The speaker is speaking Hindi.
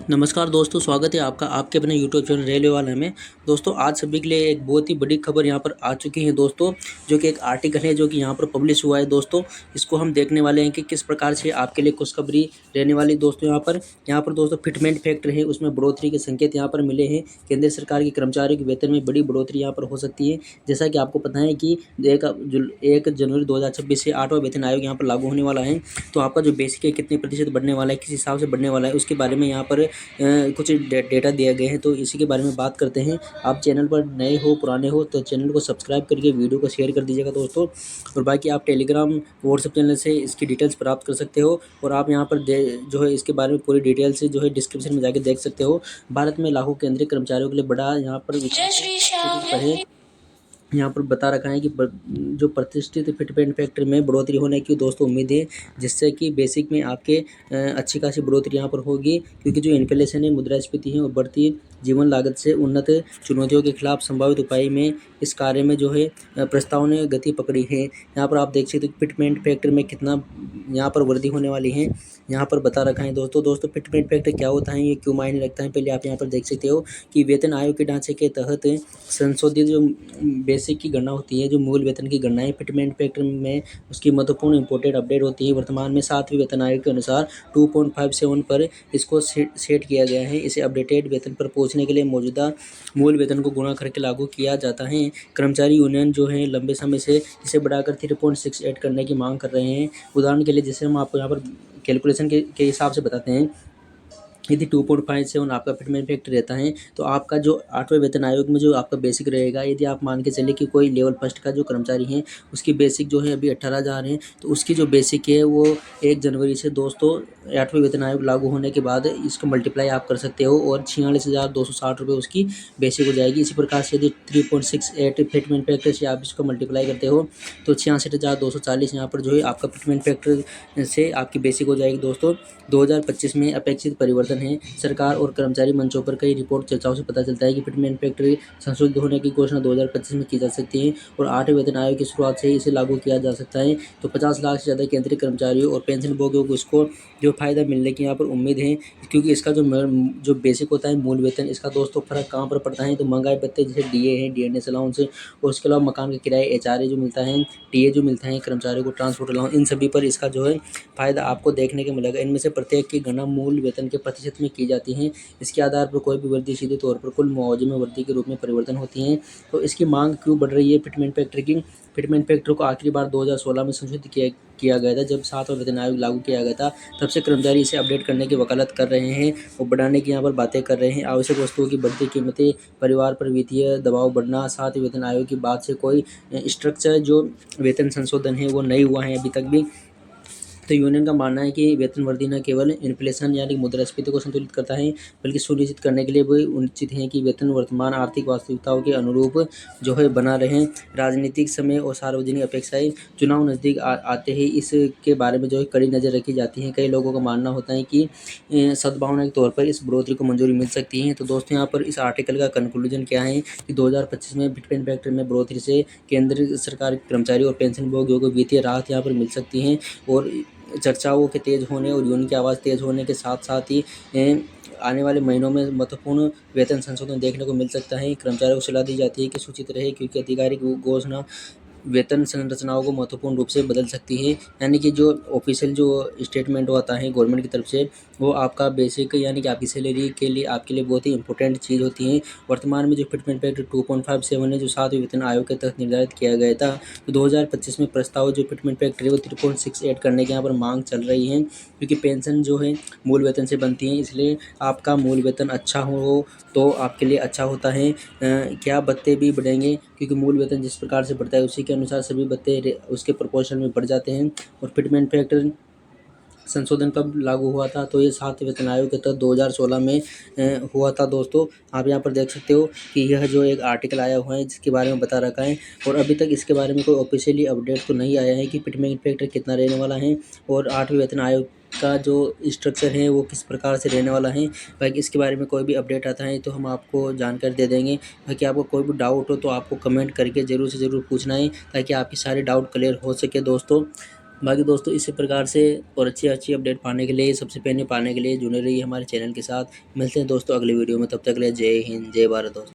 नमस्कार दोस्तों, स्वागत है आपका आपके अपने यूट्यूब चैनल रेलवे वाले में। दोस्तों, आज सभी के लिए एक बहुत ही बड़ी खबर यहाँ पर आ चुकी है दोस्तों, जो कि एक आर्टिकल है जो कि यहाँ पर पब्लिश हुआ है दोस्तों। इसको हम देखने वाले हैं कि किस प्रकार से आपके लिए खुशखबरी रहने वाली दोस्तों। यहाँ पर दोस्तों फिटमेंट फैक्टर है, उसमें बढ़ोतरी के संकेत यहाँ पर मिले हैं। केंद्र सरकार के कर्मचारियों के वेतन में बड़ी बढ़ोतरी यहाँ पर हो सकती है। जैसा कि आपको पता है कि 1 जनवरी 2026 से 8वां वेतन आयोग यहाँ पर लागू होने वाला है। तो आपका जो बेसिक है कितने प्रतिशत बढ़ने वाला है, किस हिसाब से बढ़ने वाला है, उसके बारे में यहाँ पर कुछ डेटा दिया गया है। तो इसी के बारे में बात करते हैं। आप चैनल पर नए हो पुराने हो तो चैनल को सब्सक्राइब करके वीडियो को शेयर कर दीजिएगा दोस्तों। और बाकी आप टेलीग्राम व्हाट्सएप चैनल से इसकी डिटेल्स प्राप्त कर सकते हो। और आप यहाँ पर जो है इसके बारे में पूरी डिटेल से जो है डिस्क्रिप्शन में जाके देख सकते हो। भारत में लागू केंद्रीय कर्मचारियों के लिए बड़ा यहाँ पर यहाँ पर बता रखा है कि जो प्रतिष्ठित फिटमेंट फैक्टर में बढ़ोतरी होने की दोस्तों उम्मीद है, जिससे कि बेसिक में आपके अच्छी खासी बढ़ोतरी यहाँ पर होगी। क्योंकि जो इन्फ्लेशन है, मुद्रास्फीति है और बढ़ती जीवन लागत से उन्नत चुनौतियों के खिलाफ संभावित उपाय में इस कार्य में जो है प्रस्ताव ने गति पकड़ी है। यहाँ पर आप देख सकते हो फिटमेंट फैक्टर में कितना यहाँ पर वृद्धि होने वाली है, यहाँ पर बता रखा है दोस्तों फिटमेंट फैक्टर क्या होता है, ये क्यों मायने रखता है, पहले आप यहाँ पर देख सकते हो कि वेतन आयोग के ढांचे के तहत संशोधित जो बेसिक की गणना होती है, जो मूल वेतन की गणना है फिटमेंट फैक्टर में उसकी महत्वपूर्ण इंपोर्टेड अपडेट होती है। वर्तमान में 7वें वेतन आयोग के अनुसार 2.57 पर इसको सेट किया गया है। इसे अपडेटेड वेतन पर पहुंचने के लिए मौजूदा मूल वेतन को गुणा करके लागू किया जाता है। कर्मचारी यूनियन जो है लंबे समय से इसे बढ़ाकर 3.68 करने की मांग कर रहे हैं। उदाहरण के लिए जैसे हम आपको यहाँ पर कैलकुलेशन के हिसाब से बताते हैं, यदि 2.57 आपका फिटमेंट फैक्टर रहता है तो आपका जो 8वें वेतन आयोग में जो आपका बेसिक रहेगा, यदि आप मान के चले कि कोई लेवल फर्स्ट का जो कर्मचारी है उसकी बेसिक जो है अभी 18,000 है, तो उसकी जो बेसिक है वो 1 जनवरी से दोस्तों 8वें वेतन आयोग लागू होने के बाद इसको मल्टीप्लाई आप कर सकते हो और 46,260 रुपये उसकी बेसिक हो जाएगी। इसी प्रकार से यदि 3.68 फिटमेंट फैक्टर से आप इसको मल्टीप्लाई करते हो तो 66,240 यहाँ पर जो है आपका फिटमेंट फैक्टर से आपकी बेसिक हो जाएगी दोस्तों। 2025 में अपेक्षित परिवर्तन है। सरकार और कर्मचारी मंचों पर कई रिपोर्ट चर्चाओं से पता चलता है कि फिटमेंट फैक्टर संशोधित होने की घोषणा 2025 में की जा सकती है और 8वें वेतन आयोग की शुरुआत से ही इसे लागू किया जा सकता है। तो 50 लाख से ज़्यादा केंद्रीय कर्मचारियों और पेंशन भोगियों को इसको जो फायदा मिलने की यहाँ पर उम्मीद है। क्योंकि इसका जो बेसिक होता है मूल वेतन, इसका दोस्तों फर्क कहाँ पर पड़ता है, तो महंगाई भत्ते जैसे डीए है, डीएनएस अलाउंस और उसके अलावा मकान का किराया, एचआरए जो मिलता है, टीए जो मिलता है कर्मचारियों को, ट्रांसपोर्ट अलाउंस, इन सभी पर इसका जो है फायदा आपको देखने को मिलेगा। इनमें से प्रत्येक की गणना मूल वेतन के प्रतिशत में की जाती है। इसके आधार पर कोई भी वृद्धि सीधे तौर पर कुल मुआवजे में वृद्धि के रूप में परिवर्तन होती है। तो इसकी मांग क्यों बढ़ रही है फिटमेंट फैक्टर की? फिटमेंट फैक्टर को आखिरी बार 2016 में संशोधित किया गया था, जब 7वां वेतन आयोग लागू किया गया था। तब से कर्मचारी इसे अपडेट करने की वकालत कर रहे हैं और बढ़ाने की यहाँ पर बातें कर रहे हैं। आवश्यक वस्तुओं की बढ़ती कीमतें, परिवार पर वित्तीय दबाव बढ़ना, 7वें वेतन आयोग की बात से कोई स्ट्रक्चर जो वेतन संशोधन है वो नहीं हुआ है अभी तक भी। तो यूनियन का मानना है कि वेतन वृद्धि न केवल इन्फ्लेशन यानी मुद्रास्फीति को संतुलित करता है, बल्कि सुनिश्चित करने के लिए भी उचित है कि वेतन वर्तमान आर्थिक वास्तविकताओं के अनुरूप जो है बना रहे। राजनीतिक समय और सार्वजनिक अपेक्षाएं चुनाव नज़दीक आते ही इसके बारे में जो है कड़ी नज़र रखी जाती है। कई लोगों का मानना होता है कि सद्भावना के तौर पर इस बढ़ोतरी को मंजूरी मिल सकती है। तो दोस्तों यहाँ पर इस आर्टिकल का कंक्लूजन क्या है कि 2025 में फिटमेंट फैक्टर में बढ़ोतरी से केंद्र सरकार के कर्मचारी और पेंशन भोगियों को वित्तीय राहत यहाँ पर मिल सकती है। और चर्चाओं के तेज होने और यूनियन की आवाज़ तेज होने के साथ साथ ही आने वाले महीनों में महत्वपूर्ण वेतन संशोधन देखने को मिल सकता है। कर्मचारियों को सलाह दी जाती है कि सूचित रहे, क्योंकि आधिकारिक घोषणा वेतन संरचनाओं को महत्वपूर्ण रूप से बदल सकती है। यानी कि जो ऑफिशियल जो स्टेटमेंट होता है गवर्नमेंट की तरफ से, वो आपका बेसिक यानी कि आपकी सैलरी के लिए आपके लिए बहुत ही इंपॉर्टेंट चीज़ होती है। वर्तमान में जो फिटमेंट फैक्टर 2.57 है, जो 7वें वेतन आयोग के तहत निर्धारित किया गया था, तो 2025 में प्रस्ताव जो फिटमेंट फैक्टर है वो 3.68 करने की यहाँ पर मांग चल रही है। क्योंकि पेंशन जो है मूल वेतन से बनती है, इसलिए आपका मूल वेतन अच्छा हो तो आपके लिए अच्छा होता है। क्या भत्ते भी बढ़ेंगे, क्योंकि मूल वेतन जिस प्रकार से बढ़ता है उसी के अनुसार सभी भत्ते उसके प्रोपोर्शन में बढ़ जाते हैं। और फिटमेंट फैक्टर संशोधन कब लागू हुआ था, तो ये 7वें वेतन आयोग के तहत 2016 में हुआ था दोस्तों। आप यहाँ पर देख सकते हो कि यह जो एक आर्टिकल आया हुआ है जिसके बारे में बता रखा है, और अभी तक इसके बारे में कोई ऑफिशियली अपडेट तो नहीं आया है कि फिटमेंट फैक्टर कितना रहने वाला है और 8वें वेतन आयोग का जो स्ट्रक्चर है वो किस प्रकार से रहने वाला है। बाकी इसके बारे में कोई भी अपडेट आता है तो हम आपको जानकारी दे देंगे। बाकी आपको कोई भी डाउट हो तो आपको कमेंट करके ज़रूर से ज़रूर पूछना है, ताकि आपकी सारे डाउट क्लियर हो सके दोस्तों। बाकी दोस्तों इसी प्रकार से और अच्छी अच्छी अपडेट पाने के लिए, सबसे पहले पाने के लिए जुड़े रहिए हमारे चैनल के साथ। मिलते हैं दोस्तों अगले वीडियो में, तब तक के लिए जय हिंद, जय भारत दोस्तों।